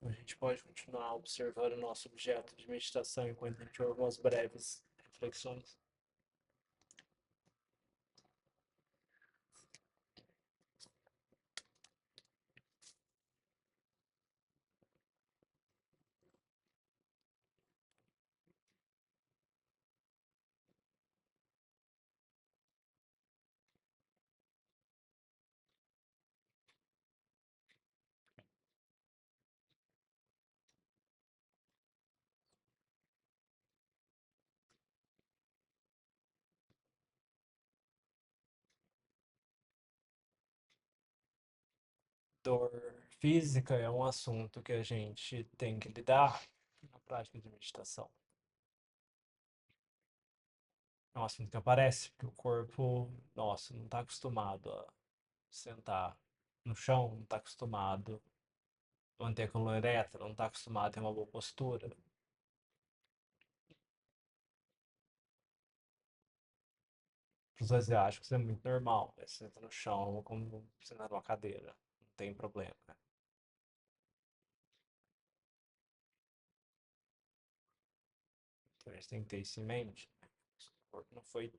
A gente pode continuar observando o nosso objeto de meditação enquanto a gente ouve umas breves reflexões. Dor física é um assunto que a gente tem que lidar na prática de meditação. É um assunto que aparece, porque o corpo, nossa, não está acostumado a sentar no chão, não está acostumado a manter a coluna ereta, não está acostumado a ter uma boa postura. Para os asiáticos é muito normal, né? Você senta no chão como sentar numa cadeira, não tem problema, né? Então a gente tem que ter isso em mente, né? Nosso corpo não foi.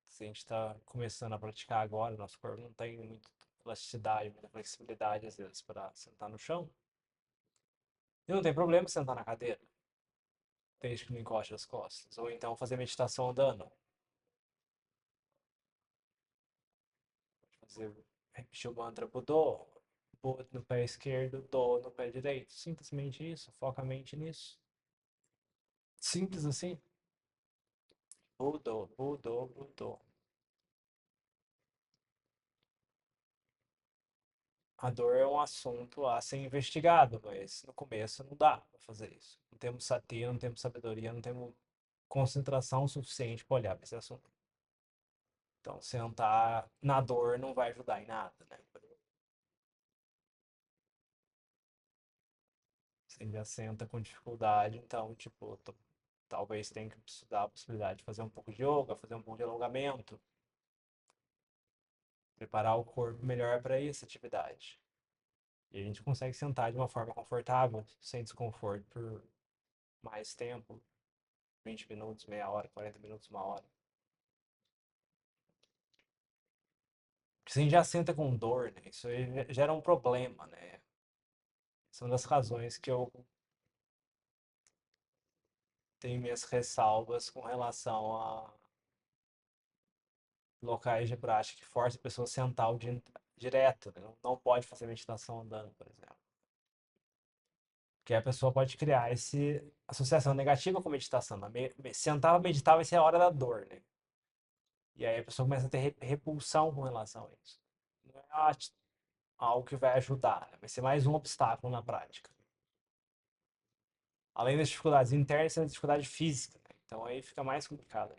Se a gente está começando a praticar agora, nosso corpo não tem muita elasticidade, muita flexibilidade, às vezes, para sentar no chão. E não tem problema sentar na cadeira, desde que não encoste as costas. Ou então fazer meditação andando. Fazer, repetir o mantra Budô, Bud no pé esquerdo, Do no pé direito. Simplesmente isso, foca a mente nisso. Simples assim. Budô, Budô, Budô. A dor é um assunto a ser investigado, mas no começo não dá para fazer isso. Não temos sati, não temos sabedoria, não temos concentração suficiente para olhar para esse assunto. Então, sentar na dor não vai ajudar em nada, né? Você já senta com dificuldade, então, tipo, talvez tenha que estudar a possibilidade de fazer um pouco de yoga, fazer um pouco de alongamento, preparar o corpo melhor para essa atividade. E a gente consegue sentar de uma forma confortável, sem desconforto, por mais tempo, 20 minutos, meia hora, 40 minutos, uma hora. Porque se a gente já senta com dor, né, isso aí gera um problema, né? São das razões que eu tenho minhas ressalvas com relação a locais de prática que forçam a pessoa a sentar o dia direto, né? Não pode fazer meditação andando, por exemplo. Porque a pessoa pode criar essa associação negativa com meditação, né? Sentar para meditar vai ser a hora da dor, né? E aí a pessoa começa a ter repulsão com relação a isso. Não é algo que vai ajudar, né? Vai ser mais um obstáculo na prática. Além das dificuldades internas, tem a dificuldade física, né? Então aí fica mais complicado.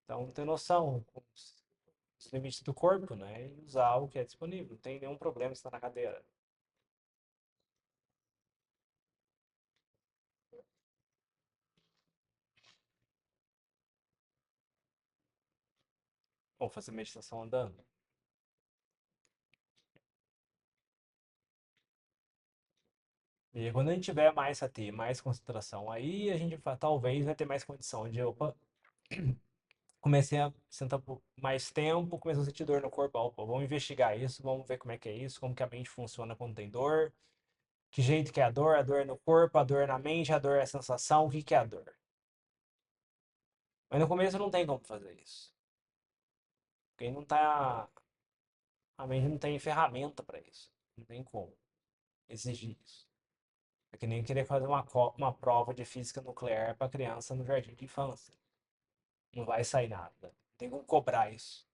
Então ter noção com os limites do corpo, né? E usar o que é disponível. Não tem nenhum problema estar na cadeira. Ou fazer meditação andando. E quando a gente tiver mais sati, mais concentração, aí a gente talvez vai ter mais condição de, opa, comecei a sentar por mais tempo, comecei a sentir dor no corpo, opa, vamos investigar isso, vamos ver como é que é isso, como que a mente funciona quando tem dor, que jeito que é a dor é no corpo, a dor é na mente, a dor é a sensação, o que que é a dor? Mas no começo não tem como fazer isso. Porque não tá, a mente não tem ferramenta para isso. Não tem como exigir isso. É que nem querer fazer uma prova de física nuclear para criança no jardim de infância. Não vai sair nada. Tem como cobrar isso.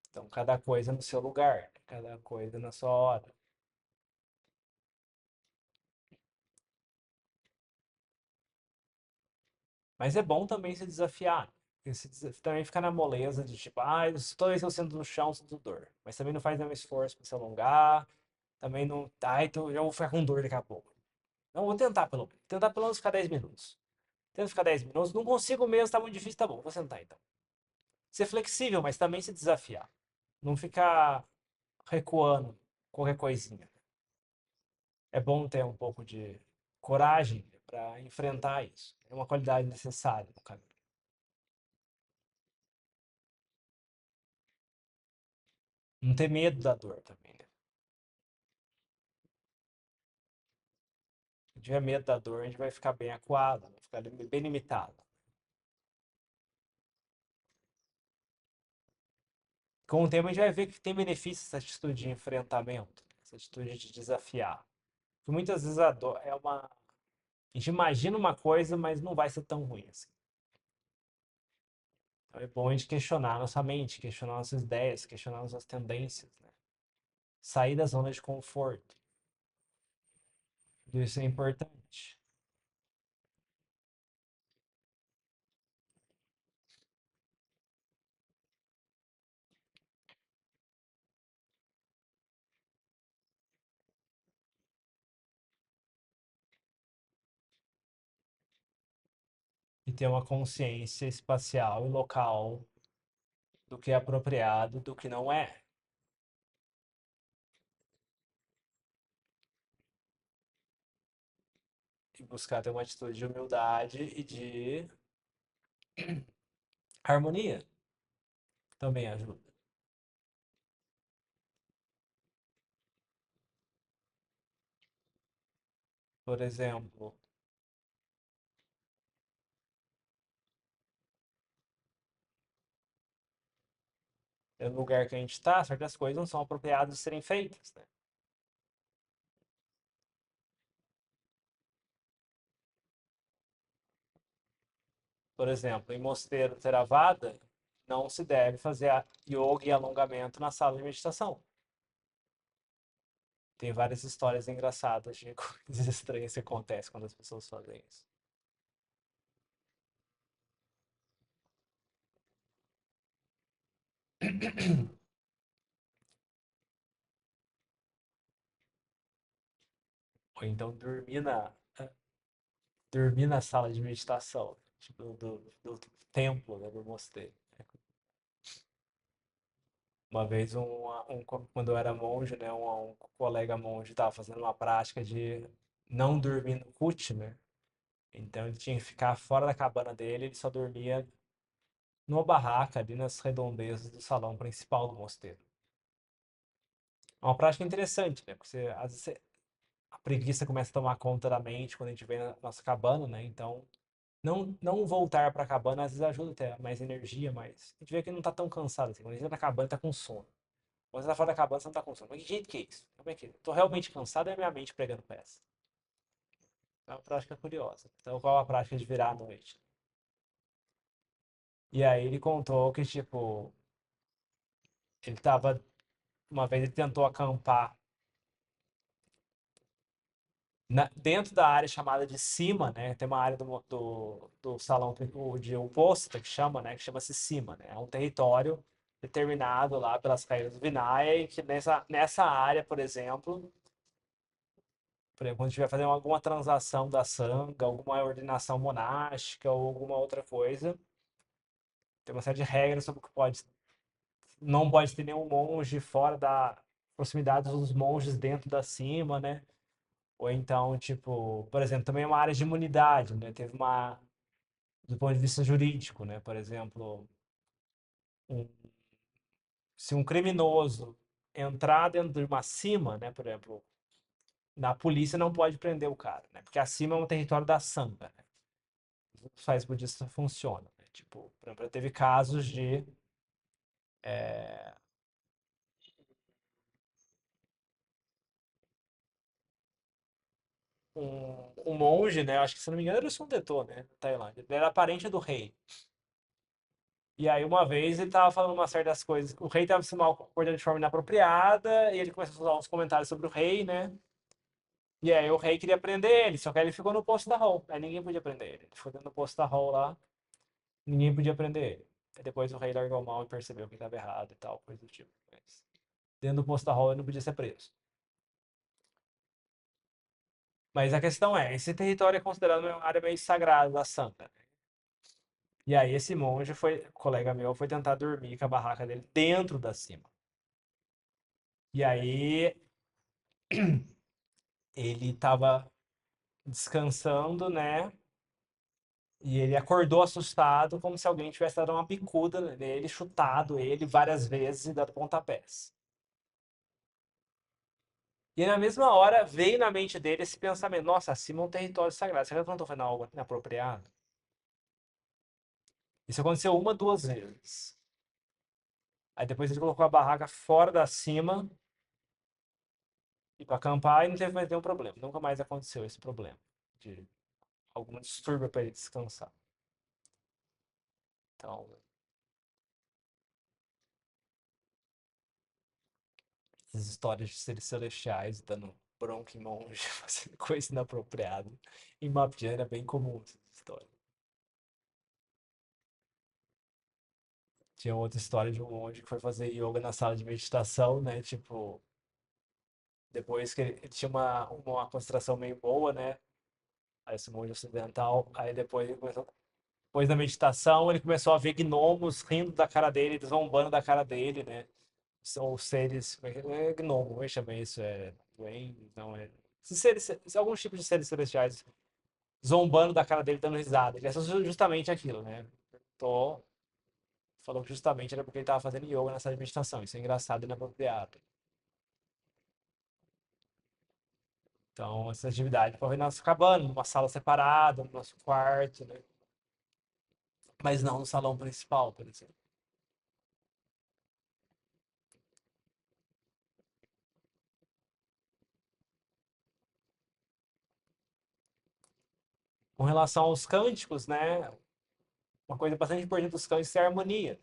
Então, cada coisa no seu lugar, cada coisa na sua hora. Mas é bom também se desafiar. Porque também fica na moleza de tipo, toda vez que eu sento no chão, sinto dor. Mas também não faz nenhum esforço para se alongar. Também não. Então já vou ficar com dor daqui a pouco. Não, vou tentar pelo menos. Tentar pelo menos ficar 10 minutos. Tento ficar 10 minutos. Não consigo mesmo, tá muito difícil, tá bom, vou sentar então. Ser flexível, mas também se desafiar. Não ficar recuando qualquer coisinha. É bom ter um pouco de coragem para enfrentar isso. É uma qualidade necessária no caminho. Não ter medo da dor também, né? Se tiver medo da dor, a gente vai ficar bem acuado, vai ficar bem limitado. Com o tempo, a gente vai ver que tem benefícios essa atitude de enfrentamento, essa atitude de desafiar. Porque muitas vezes a dor é uma. A gente imagina uma coisa, mas não vai ser tão ruim assim. Então é bom a gente questionar a nossa mente, questionar nossas ideias, questionar nossas tendências, né? Sair da zona de conforto. Tudo isso é importante. E ter uma consciência espacial e local do que é apropriado e do que não é. E buscar ter uma atitude de humildade e de harmonia também ajuda. Por exemplo, no lugar que a gente está, certas coisas não são apropriadas de serem feitas, né? Por exemplo, em Mosteiro Theravada, não se deve fazer yoga e alongamento na sala de meditação. Tem várias histórias engraçadas de coisas estranhas que acontecem quando as pessoas fazem isso. Ou então dormir na sala de meditação, tipo, do templo, né, do mosteiro. Uma vez, quando eu era monge, né, um colega monge estava fazendo uma prática de não dormir no kut, né? Então ele tinha que ficar fora da cabana dele, ele só dormia numa barraca ali nas redondezas do salão principal do mosteiro. É uma prática interessante, né? Porque às vezes a preguiça começa a tomar conta da mente quando a gente vem na nossa cabana, né? Então, não voltar para a cabana às vezes ajuda a ter mais energia, mas a gente vê que não tá tão cansado assim. Quando a gente tá na cabana, tá com sono. Quando você tá fora da cabana, você não tá com sono. Mas que jeito que é isso? Como é que é? Tô realmente cansado, é minha mente pregando peça. É uma prática curiosa. Então, qual a prática de virar à noite? E aí ele contou que, tipo, ele tava. Uma vez ele tentou acampar dentro da área chamada de cima, né? Tem uma área do salão de oposta que chama, né? Que chama-se cima, né? É um território determinado lá pelas regras do Vinaya e que nessa área, por exemplo, quando a gente vai fazer alguma transação da sanga, alguma ordenação monástica ou alguma outra coisa, tem uma série de regras sobre o que pode, não pode ter nenhum monge fora da proximidade dos monges dentro da cima, né? Ou então, tipo, por exemplo, também é uma área de imunidade, né? Teve uma, do ponto de vista jurídico, né? Por exemplo, um- se um criminoso entrar dentro de uma cima, né? Por exemplo, na polícia não pode prender o cara, né? Porque a cima é um território da sanga, né? Os países budistas funcionam, né? Tipo, por exemplo, teve casos de um monge, né? Acho que se não me engano era o Sundeto, né? Na Tailândia. Ele era parente do rei. E aí, uma vez, ele tava falando umas certas coisas. O rei tava se mal comportando de forma inapropriada, e ele começou a usar uns comentários sobre o rei, né? E aí, o rei queria prender ele, só que aí ele ficou no posto da Hall. Aí ninguém podia prender ele. Ele ficou dentro do posto da Hall lá, ninguém podia prender ele. Aí depois o rei largou a mão e percebeu que estava errado e tal, coisa do tipo. Mas dentro do posto da Hall ele não podia ser preso. Mas a questão é, esse território é considerado uma área meio sagrada da Santa. E aí esse monge foi, colega meu, foi tentar dormir com a barraca dele dentro da cima. E aí ele tava descansando, né? E ele acordou assustado, como se alguém tivesse dado uma bicuda nele, chutado ele várias vezes e dado pontapés. E na mesma hora veio na mente dele esse pensamento: nossa, acima é um território sagrado. Será que eu não estou fazendo algo inapropriado? Isso aconteceu uma, duas vezes. Aí depois ele colocou a barraca fora da cima e para acampar e não teve mais nenhum problema. Nunca mais aconteceu esse problema de algum distúrbio para ele descansar. Então, essas histórias de seres celestiais dando bronca em monge, fazendo coisa inapropriada. Em Mapjane era bem comum essas histórias. Tinha outra história de um monge que foi fazer yoga na sala de meditação, né? Tipo, depois que ele tinha uma concentração meio boa, né? Aí esse monge ocidental, aí depois da meditação, ele começou a ver gnomos rindo da cara dele, zombando da cara dele, né? São os seres, como é que é gnomo, como é que chama isso? É duendes, não é? Alguns tipos de seres celestiais zombando da cara dele, dando risada. Ele associou justamente aquilo, né? Tô, falou que justamente era porque ele estava fazendo yoga nessa meditação. Isso é engraçado e inapropriado. Então, essa atividade pode nós acabando numa sala separada, no nosso quarto, né? Mas não no salão principal, por exemplo. Com relação aos cânticos, né? Uma coisa bastante importante dos cânticos é a harmonia.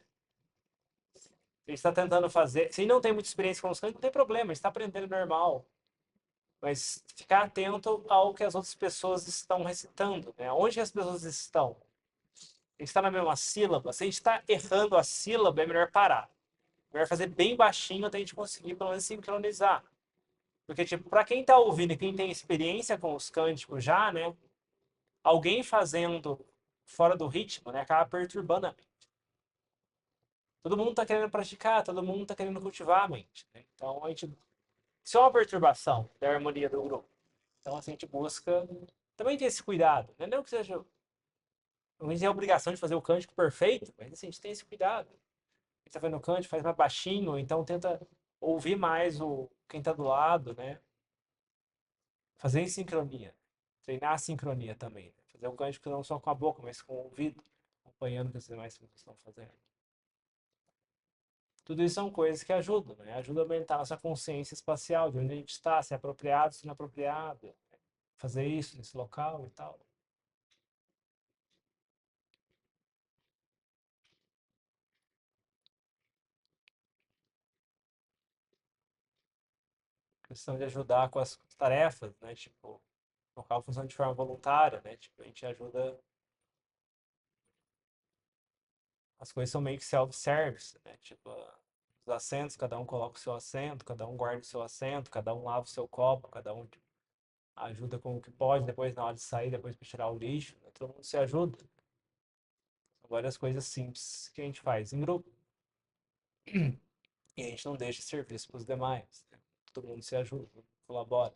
A gente está tentando fazer. Se não tem muita experiência com os cânticos, não tem problema, a gente está aprendendo normal. Mas ficar atento ao que as outras pessoas estão recitando, né? Onde as pessoas estão. A gente está na mesma sílaba. Se a gente está errando a sílaba, é melhor parar. É melhor fazer bem baixinho até a gente conseguir pelo menos sincronizar. Porque, tipo, para quem está ouvindo e quem tem experiência com os cânticos já, né? Alguém fazendo fora do ritmo, né? Acaba perturbando a mente. Todo mundo está querendo praticar, todo mundo está querendo cultivar a mente, né? Então, isso é uma perturbação da harmonia do grupo. Então, assim, a gente busca também ter esse cuidado, né? Não que seja. A gente tem a obrigação de fazer o cântico perfeito, mas assim, a gente tem esse cuidado. A gente tá fazendo o cântico, faz mais baixinho, então tenta ouvir mais quem tá do lado, né? Fazer em sincronia. Treinar a sincronia também. Né? Fazer o cântico não só com a boca, mas com o ouvido, acompanhando o que os demais estão fazendo. Tudo isso são coisas que ajudam, né? Ajuda a aumentar a nossa consciência espacial, de onde a gente está, se é apropriado, se não é apropriado, fazer isso nesse local e tal. Questão de ajudar com as tarefas, né? Tipo, o local funciona de forma voluntária, né? Tipo, a gente ajuda. As coisas são meio que self-service, né? Tipo, os assentos, cada um coloca o seu assento, cada um guarda o seu assento, cada um lava o seu copo, cada um tipo, ajuda com o que pode, depois na hora de sair, depois para tirar o lixo, né? Todo mundo se ajuda. São várias coisas simples que a gente faz em grupo. E a gente não deixa serviço para os demais, né? Todo mundo se ajuda, colabora.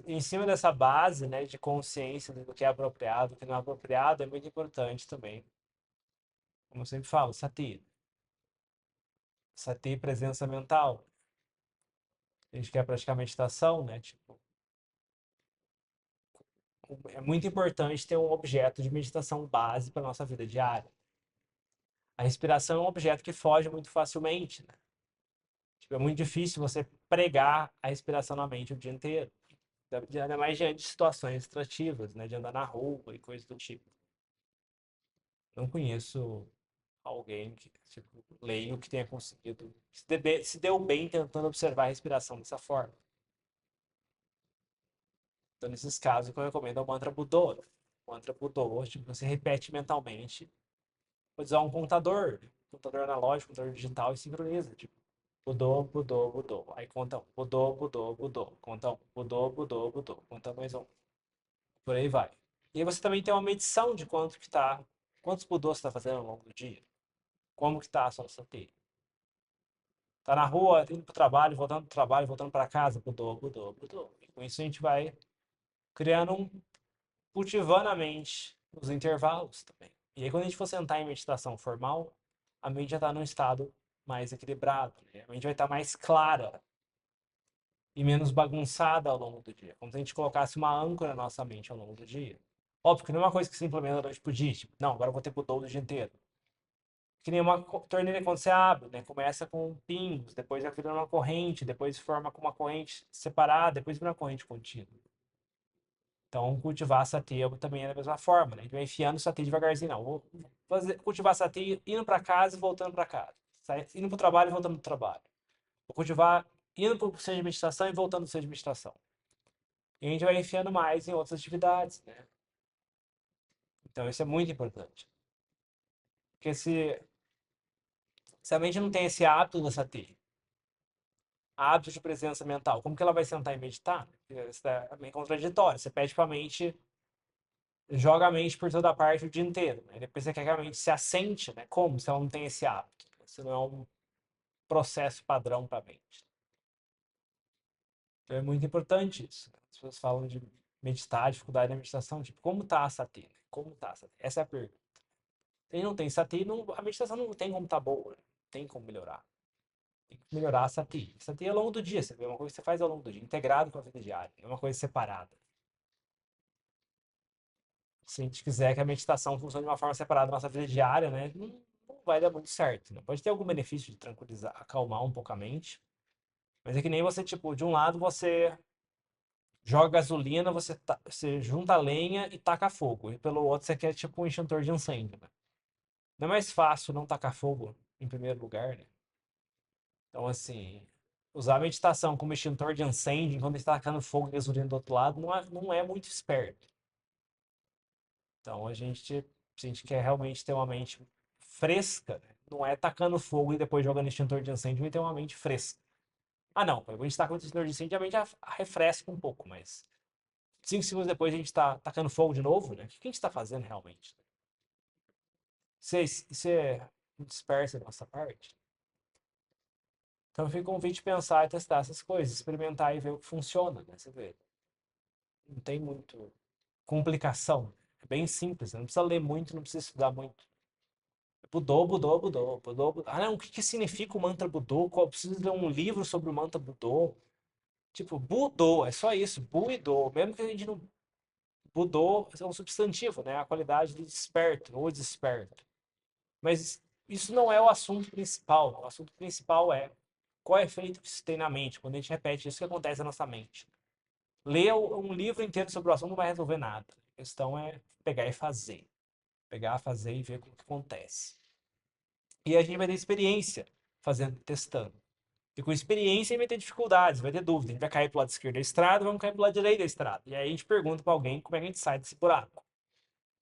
Em cima dessa base, né, de consciência do que é apropriado, do que não é apropriado, é muito importante também. Como eu sempre falo, sati. Sati, presença mental. A gente quer praticar meditação, né? Tipo, é muito importante ter um objeto de meditação base para nossa vida diária. A respiração é um objeto que foge muito facilmente, né? Tipo, é muito difícil você pregar a respiração na mente o dia inteiro. Ainda mais diante de situações extrativas, né? De andar na rua e coisas do tipo. Não conheço alguém que, tipo, leigo que tenha conseguido se deu bem tentando observar a respiração dessa forma. Então, nesses casos, o que eu recomendo é o mantra Budô. O mantra Budô, tipo, você repete mentalmente. Pode usar um contador analógico, contador digital e sincroniza. Tipo, Budô, Budô, Budô. Aí conta um, Budô, Budô, Budô. Conta um, Budô, Budô, Budô. Conta mais um. Por aí vai. E aí você também tem uma medição de quanto que tá. Quantos budôs você está fazendo ao longo do dia? Como que tá a sua sati? Tá na rua, indo pro trabalho, voltando para casa, budô, budô, budô. E com isso a gente vai criando cultivando a mente nos intervalos também. E aí quando a gente for sentar em meditação formal, a mente já está num estado mais equilibrado, né? A mente vai estar mais clara e menos bagunçada ao longo do dia. Como se a gente colocasse uma âncora na nossa mente ao longo do dia. Óbvio que não é uma coisa que se implementa da noite pro dia. Tipo, não, agora eu vou ter budô o dia inteiro. Que nem uma torneira quando você abre, né? Começa com pingos, depois vai virando uma corrente, depois forma com uma corrente separada, depois vira uma corrente contínua. Então, cultivar sati também é da mesma forma, né? A gente vai enfiando sati devagarzinho. Não, vou cultivar sati indo para casa e voltando para casa. Indo para o trabalho e voltando para o trabalho. Vou cultivar indo para o centro de meditação e voltando do centro de meditação. E a gente vai enfiando mais em outras atividades, né? Então, isso é muito importante. Porque se a mente não tem esse hábito da sati, hábito de presença mental, como que ela vai sentar e meditar? Isso é meio contraditório. Você pede para a mente, joga a mente por toda parte o dia inteiro, né? Depois você quer que a mente se assente, né? Como? Se ela não tem esse hábito. Se não é um processo padrão para a mente. Então é muito importante isso, né? As pessoas falam de meditar, dificuldade na meditação, tipo, como tá a sati? Né? Como tá a sati? Essa é a pergunta. Quem não tem sati, a meditação não tem como tá boa, né? Não tem como melhorar. Tem que melhorar a sati. Sati é ao longo do dia, é uma coisa que você faz ao longo do dia, integrado com a vida diária, é uma coisa separada. Se a gente quiser que a meditação funcione de uma forma separada da nossa vida diária, né, não vai dar muito certo. Né? Pode ter algum benefício de tranquilizar, acalmar um pouco a mente, mas é que nem você, tipo, de um lado você joga gasolina, você junta a lenha e taca fogo, e pelo outro você quer, tipo, um extintor de incêndio, né? Não é mais fácil não tacar fogo em primeiro lugar, né? Então, assim, usar a meditação como extintor de incêndio enquanto está tacando fogo e gasolina do outro lado não é muito esperto. Então, se a gente quer realmente ter uma mente fresca, né? Não é tacando fogo e depois jogando extintor de incêndio e ter uma mente fresca. Ah, não, quando a gente taca o extintor de incêndio, a mente refresca um pouco, mas 5 segundos depois a gente está tacando fogo de novo, né? O que a gente está fazendo realmente? Isso é dispersa da nossa parte. Então fica um convite de pensar e testar essas coisas, experimentar e ver o que funciona, né? Você vê. Não tem muito complicação. É bem simples, né? Não precisa ler muito, não precisa estudar muito. Budô, Budô, Budô, Budô, Budô. Ah, não, o que que significa o mantra Budô? Qual, preciso ler um livro sobre o mantra Budô? Tipo, Budô, é só isso, Bu e Dô. Mesmo que a gente não. Budô é um substantivo, né? A qualidade de desperto ou desperto. Mas isso não é o assunto principal. O assunto principal é qual é o efeito que isso tem na mente. Quando a gente repete isso, o que acontece na nossa mente? Ler um livro inteiro sobre o assunto não vai resolver nada. A questão é pegar e fazer. Pegar, fazer e ver o que acontece. E a gente vai ter experiência fazendo, testando. E com experiência a gente vai ter dificuldades, vai ter dúvida. A gente vai cair pro lado esquerdo da estrada, vamos cair pro lado direito da estrada. E aí a gente pergunta para alguém como é que a gente sai desse buraco.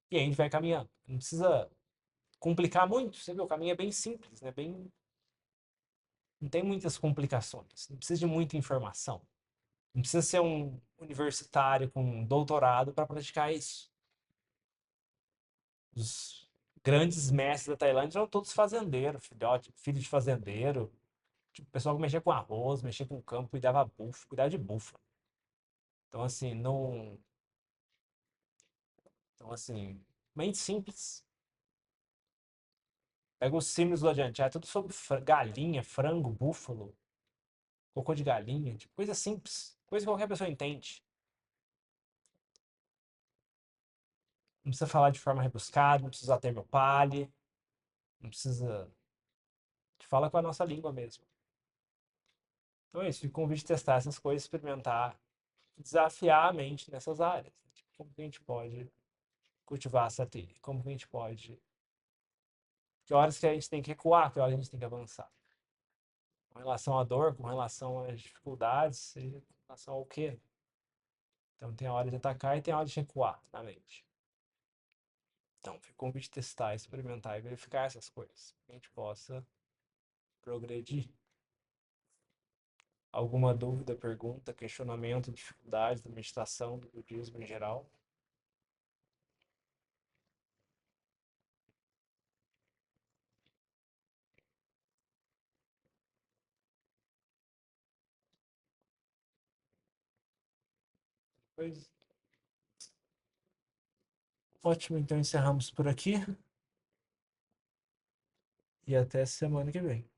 E aí a gente vai caminhando. Não precisa complicar muito. Você vê, o caminho é bem simples, né? Não tem muitas complicações. Não precisa de muita informação. Não precisa ser um universitário com um doutorado para praticar isso. Os grandes mestres da Tailândia eram todos fazendeiros, filho de fazendeiro. Tipo, o pessoal que mexia com arroz, mexia com campo, cuidava de búfalo. Então, assim, não. Então, assim, mente simples. Pega os símbolos do adiante, é tudo sobre galinha, frango, búfalo, cocô de galinha, tipo, coisa simples, coisa que qualquer pessoa entende. Não precisa falar de forma rebuscada, não precisa usar termo pali, não precisa. Fala com a nossa língua mesmo. Então é isso, fica o convite de testar essas coisas, experimentar, desafiar a mente nessas áreas. Tipo, como que a gente pode cultivar essa trilha? Como que a gente pode. Que horas que a gente tem que recuar, que horas a gente tem que avançar. Com relação à dor, com relação às dificuldades, e com relação ao quê? Então tem a hora de atacar e tem a hora de recuar na mente. Então, fica o convite de testar, experimentar e verificar essas coisas. Que a gente possa progredir. Alguma dúvida, pergunta, questionamento, dificuldade da meditação, do budismo em geral? Pois, ótimo, então encerramos por aqui e até semana que vem.